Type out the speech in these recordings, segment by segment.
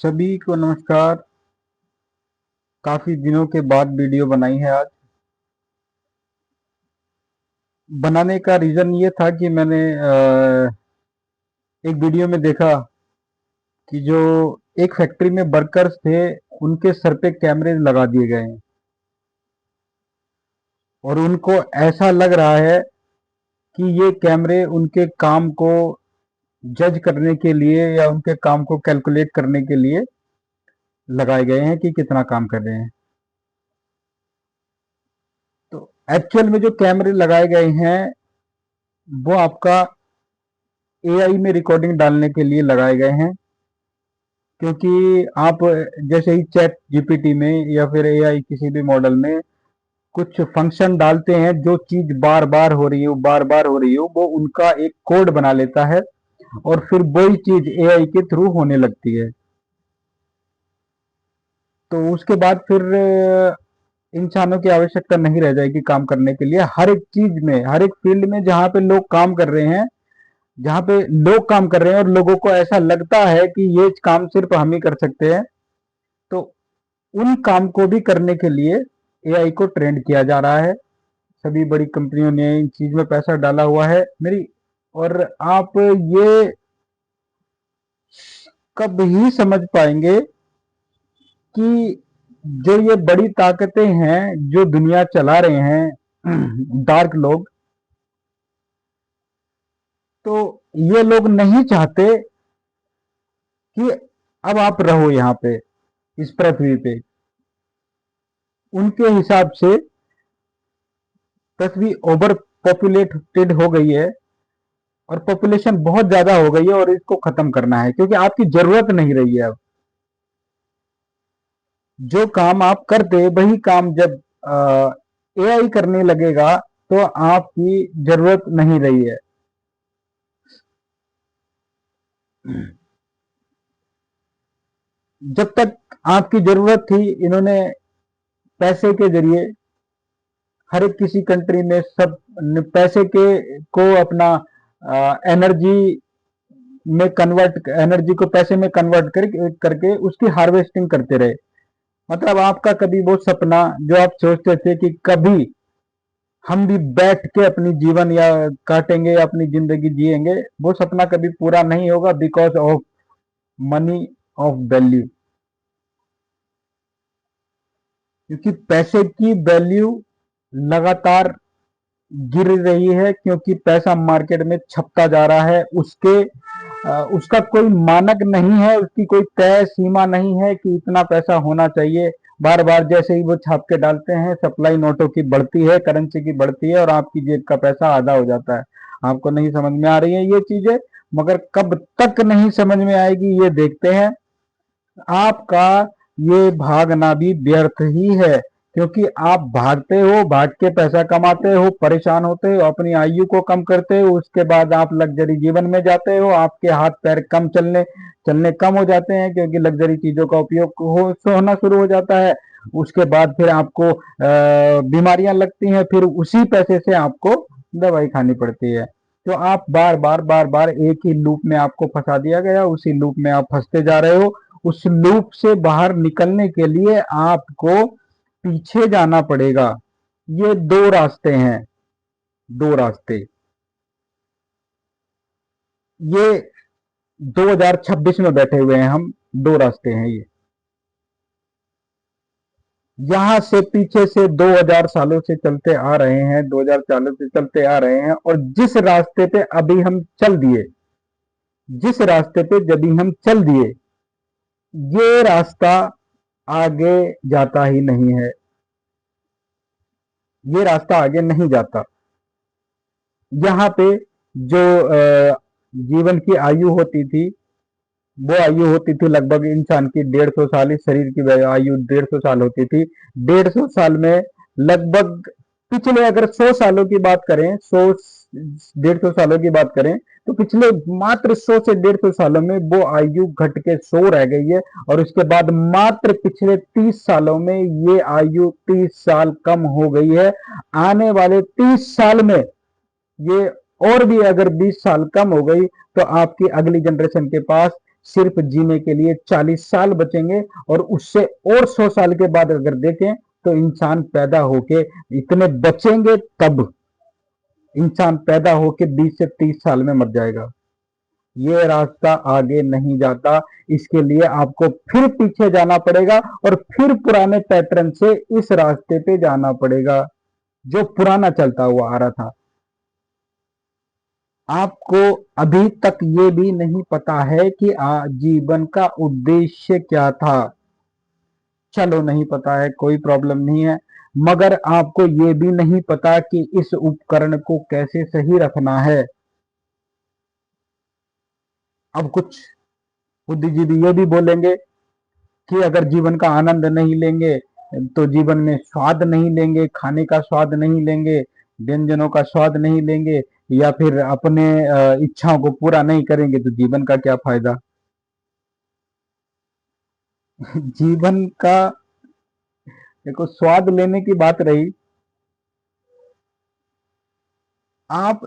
सभी को नमस्कार। काफी दिनों के बाद वीडियो बनाई है आज। बनाने का रीजन ये था कि मैंने एक वीडियो में देखा कि जो एक फैक्ट्री में वर्कर्स थे, उनके सर पे कैमरे लगा दिए गए हैं और उनको ऐसा लग रहा है कि ये कैमरे उनके काम को जज करने के लिए या उनके काम को कैलकुलेट करने के लिए लगाए गए हैं कि कितना काम कर रहे हैं। तो एक्चुअल में जो कैमरे लगाए गए हैं वो आपका एआई में रिकॉर्डिंग डालने के लिए लगाए गए हैं, क्योंकि आप जैसे ही चैट जीपीटी में या फिर एआई किसी भी मॉडल में कुछ फंक्शन डालते हैं, जो चीज बार बार हो रही हो बार बार हो रही हो वो उनका एक कोड बना लेता है और फिर वही चीज एआई के थ्रू होने लगती है। तो उसके बाद फिर इंसानों की आवश्यकता नहीं रह जाएगी काम करने के लिए। हर एक चीज में, हर एक फील्ड में जहां पे लोग काम कर रहे हैं, जहां पे लोग काम कर रहे हैं और लोगों को ऐसा लगता है कि ये काम सिर्फ हम ही कर सकते हैं, तो उन काम को भी करने के लिए एआई को ट्रेंड किया जा रहा है। सभी बड़ी कंपनियों ने इन चीज में पैसा डाला हुआ है मेरी। और आप ये कब ही समझ पाएंगे कि जो ये बड़ी ताकतें हैं जो दुनिया चला रहे हैं डार्क लोग, तो ये लोग नहीं चाहते कि अब आप रहो यहाँ पे, इस पृथ्वी पे। उनके हिसाब से पृथ्वी ओवर पॉपुलेटेड हो गई है और पॉपुलेशन बहुत ज्यादा हो गई है और इसको खत्म करना है, क्योंकि आपकी जरूरत नहीं रही है अब। जो काम आप करते वही काम जब एआई करने लगेगा तो आपकी जरूरत नहीं रही है। जब तक आपकी जरूरत थी, इन्होंने पैसे के जरिए हर एक किसी कंट्री में सब पैसे के को अपना एनर्जी में कन्वर्ट, एनर्जी को पैसे में कन्वर्ट करके उसकी हार्वेस्टिंग करते रहे। मतलब आपका कभी वो सपना जो आप सोचते थे कि कभी हम भी बैठ के अपनी जीवन या काटेंगे या अपनी जिंदगी जिएंगे, वो सपना कभी पूरा नहीं होगा, because of money, of value. क्योंकि पैसे की वैल्यू लगातार गिर रही है, क्योंकि पैसा मार्केट में छपता जा रहा है। उसका कोई मानक नहीं है, उसकी कोई तय सीमा नहीं है कि इतना पैसा होना चाहिए। बार बार जैसे ही वो छाप के डालते हैं, सप्लाई नोटों की बढ़ती है, करेंसी की बढ़ती है और आपकी जेब का पैसा आधा हो जाता है। आपको नहीं समझ में आ रही है ये चीजें, मगर कब तक नहीं समझ में आएगी ये देखते हैं। आपका ये भागना भी व्यर्थ ही है, क्योंकि आप भागते हो, भाग के पैसा कमाते हो, परेशान होते हो, अपनी आयु को कम करते हो, उसके बाद आप लग्जरी जीवन में जाते हो, आपके हाथ पैर कम चलने चलने कम हो जाते हैं, क्योंकि लग्जरी चीजों का उपयोग होना शुरू हो जाता है। उसके बाद फिर आपको बीमारियां लगती हैं, फिर उसी पैसे से आपको दवाई खानी पड़ती है। तो आप बार बार एक ही लूप में आपको फंसा दिया गया, उसी लूप में आप फंसते जा रहे हो। उस लूप से बाहर निकलने के लिए आपको पीछे जाना पड़ेगा। ये दो रास्ते हैं, दो रास्ते। ये 2026 में बैठे हुए हैं हम, दो रास्ते हैं ये। यहां से पीछे से 2000 सालों से चलते आ रहे हैं, 2000 सालों से चलते आ रहे हैं, और जिस रास्ते पे अभी हम चल दिए, जिस रास्ते पे जब हम चल दिए, ये रास्ता आगे जाता ही नहीं है। ये रास्ता आगे नहीं जाता। यहाँ पे जो जीवन की आयु होती थी, वो आयु होती थी लगभग इंसान की 150 साल। इस शरीर की आयु 150 साल होती थी। 150 साल में लगभग पिछले अगर 100 सालों की बात करें, 100 150 सालों की बात करें, तो पिछले मात्र 100 से 150 सालों में वो आयु घट के 100 रह गई है। और उसके बाद मात्र पिछले 30 सालों में ये आयु 30 साल कम हो गई है। आने वाले 30 साल में ये और भी अगर 20 साल कम हो गई, तो आपकी अगली जनरेशन के पास सिर्फ जीने के लिए 40 साल बचेंगे, और उससे और 100 साल के बाद अगर देखें तो इंसान पैदा होके इतने बचेंगे, तब इंसान पैदा होके 20 से 30 साल में मर जाएगा। ये रास्ता आगे नहीं जाता। इसके लिए आपको फिर पीछे जाना पड़ेगा और फिर पुराने पैटर्न से इस रास्ते पे जाना पड़ेगा जो पुराना चलता हुआ आ रहा था। आपको अभी तक ये भी नहीं पता है कि जीवन का उद्देश्य क्या था। चलो नहीं पता है, कोई प्रॉब्लम नहीं है, मगर आपको ये भी नहीं पता कि इस उपकरण को कैसे सही रखना है। अब कुछ बुद्धिजीवी ये भी बोलेंगे कि अगर जीवन का आनंद नहीं लेंगे तो जीवन में स्वाद नहीं लेंगे, खाने का स्वाद नहीं लेंगे, व्यंजनों का स्वाद नहीं लेंगे, या फिर अपने इच्छाओं को पूरा नहीं करेंगे तो जीवन का क्या फायदा। जीवन का देखो, स्वाद लेने की बात रही, आप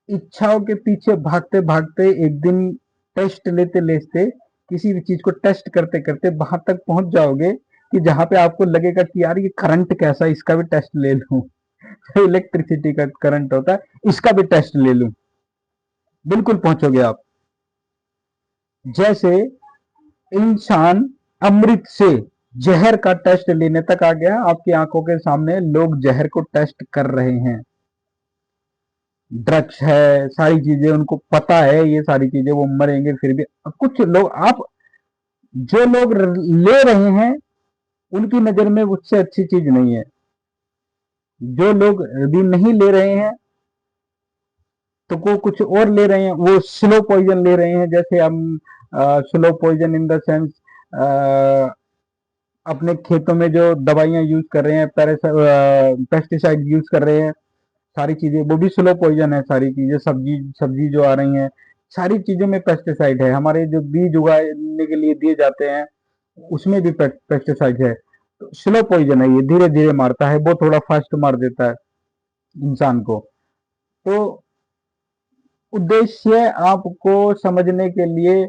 इच्छाओं के पीछे भागते भागते एक दिन टेस्ट लेते लेते, किसी भी चीज को टेस्ट करते करते वहां तक पहुंच जाओगे कि जहां पे आपको लगेगा कि यार ये करंट कैसा है, इसका भी टेस्ट ले लूं। इलेक्ट्रिसिटी का करंट होता है, इसका भी टेस्ट ले लूं। बिल्कुल पहुंचोगे आप। जैसे इंसान अमृत से जहर का टेस्ट लेने तक आ गया, आपकी आंखों के सामने लोग जहर को टेस्ट कर रहे हैं। ड्रग्स है, सारी चीजें उनको पता है, ये सारी चीजें वो मरेंगे फिर भी। कुछ लोग, आप जो लोग ले रहे हैं उनकी नजर में उससे अच्छी चीज नहीं है। जो लोग अभी नहीं ले रहे हैं तो वो कुछ और ले रहे हैं, वो स्लो पॉइजन ले रहे हैं। जैसे हम slow poison in the sense, अपने खेतों में जो दवाइयां यूज कर रहे हैं, पेस्टिसाइड यूज कर रहे हैं, सारी चीजें वो भी स्लो पॉइजन है। सारी चीजें, सब्जी सब्जी जो आ रही हैं, सारी चीजों में पेस्टिसाइड है। हमारे जो बीज उगाने के लिए दिए जाते हैं उसमें भी पेस्टिसाइड है। तो स्लो पॉइजन है, ये धीरे धीरे मारता है, वो थोड़ा फास्ट मार देता है इंसान को। तो उद्देश्य आपको समझने के लिए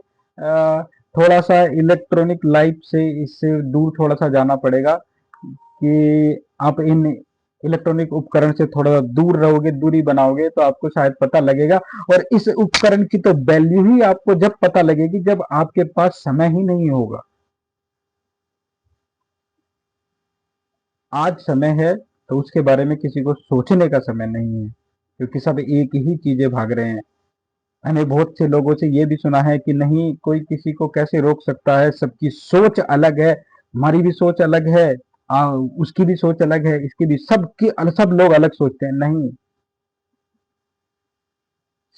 थोड़ा सा इलेक्ट्रॉनिक लाइफ से, इससे दूर थोड़ा सा जाना पड़ेगा कि आप इन इलेक्ट्रॉनिक उपकरण से थोड़ा दूर रहोगे, दूरी बनाओगे तो आपको शायद पता लगेगा। और इस उपकरण की तो वैल्यू ही आपको जब पता लगेगी जब आपके पास समय ही नहीं होगा। आज समय है तो उसके बारे में किसी को सोचने का समय नहीं है, क्योंकि सब एक ही चीजें भाग रहे हैं। मैंने बहुत से लोगों से ये भी सुना है कि नहीं, कोई किसी को कैसे रोक सकता है, सबकी सोच अलग है। हमारी भी सोच अलग है, उसकी भी सोच अलग है, इसकी भी, सब लोग अलग सोचते हैं। नहीं,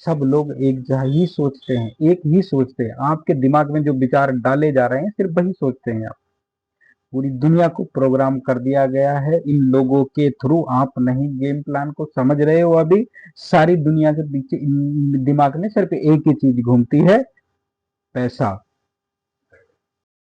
सब लोग एक ही सोचते हैं, एक ही सोचते हैं। आपके दिमाग में जो विचार डाले जा रहे हैं सिर्फ वही सोचते हैं आप। पूरी दुनिया को प्रोग्राम कर दिया गया है इन लोगों के थ्रू। आप नहीं गेम प्लान को समझ रहे हो अभी। सारी दुनिया के पीछे दिमाग में सिर्फ एक ही चीज घूमती है, पैसा।